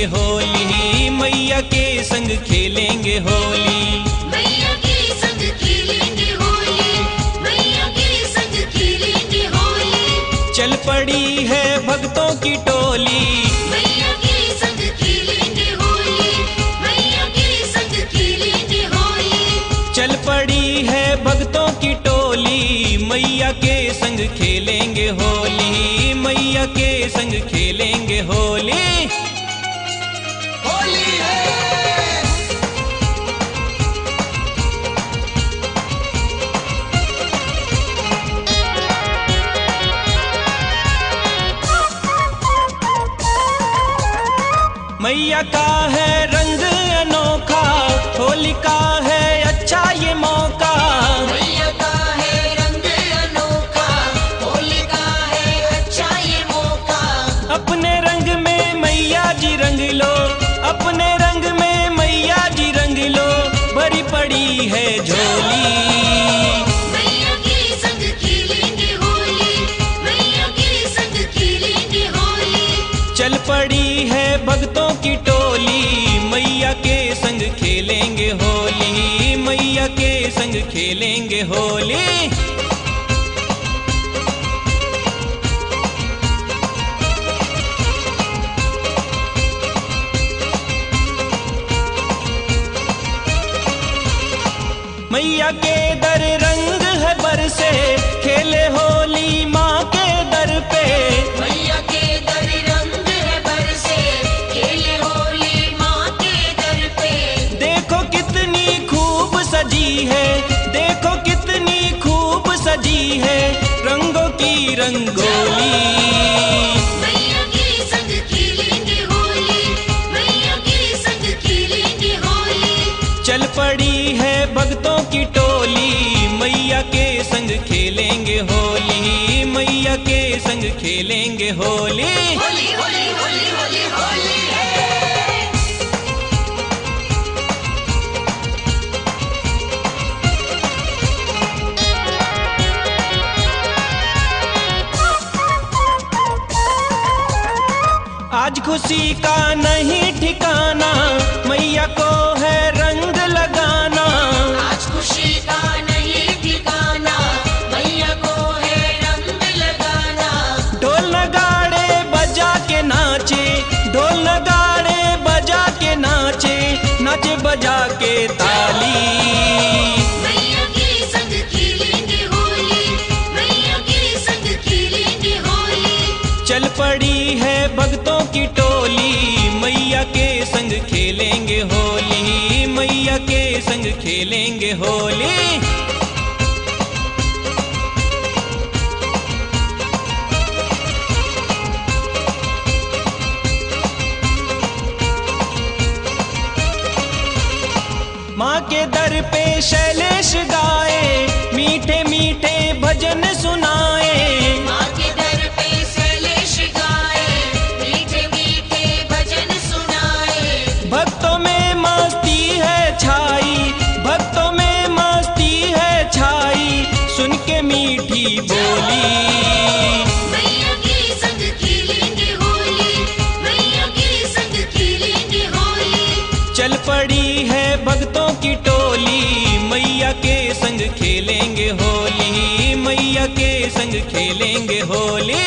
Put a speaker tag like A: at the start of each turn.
A: होली, मैया के संग खेलेंगे होली।
B: मैया के संग खेलेंगे होली, मैया के संग खेलेंगे होली।
A: चल पड़ी है भक्तों की टोली,
B: मैया के संग खेलेंगे होली, मैया के संग खेलेंगे होली।
A: चल पड़ी है भक्तों की टोली, मैया के संग खेलेंगे होली, मैया के संग खेलेंगे होली।
C: होली है।
A: मैया का है रंग अनोखा, होली का है अच्छा ये मौका।
B: मैया का है रंग अनोखा, होली का है अच्छा ये मौका।
A: अपने रंग में मैया जी रंग लो, अपने रंग में मैया जी रंग लो, भरी पड़ी है झोली।
B: मैया के संग खेलेंगे होली, मैया के संग खेलेंगे होली।
A: चल पड़ी है भक्तों की टोली, मैया के संग खेलेंगे होली, मैया के संग खेलेंगे होली। मैया के दर रंग है बरसे, खेले होली माँ के दर पे।
B: मैया के दर रंग है बरसे, खेले होली माँ के दर पे।
A: देखो कितनी खूब सजी है, देखो कितनी खूब सजी है, रंगों की रंगोली।
B: मैया के संग खेलेंगे होली, मैया के संग खेलेंगे होली।
A: चल पड़ी है भक्तों की टोली, मैया के संग खेलेंगे होली, मैया के संग खेलेंगे होली।
B: होली होली होली होली होली है।
A: आज खुशी का नहीं ठिकाना, मैया को है रंग लगाना।
B: आज खुशी का नहीं ठिकाना, मैया को है रंग लगाना।
A: ढोल नगाड़े बजा के नाचे, ढोल नगाड़े बजा के नाचे, नाचे बजा के ताली।
B: मैया के संग खेलेंगे होली, मैया के संग खेलेंगे होली।
A: चल पड़ी है भक्तों की टोली, मैया के संग खेलेंगे होली, मैया के संग खेलेंगे होली। माँ के दर पे शैलेश गाए, मीठे मीठे भजन सुनाए।
B: माँ के दर पे शैलेश गाए, मीठे मीठे भजन सुनाए।
A: भक्तों में मस्ती है छाई, भक्तों में मस्ती है छाई, सुन के मीठी बोली।
B: मैया के संग खेलेंगे होली, मैया के संग खेलेंगे होली।
A: चल पड़ी है भक्तों की टोली, मैया के संग खेलेंगे होली, मैया के संग खेलेंगे होली।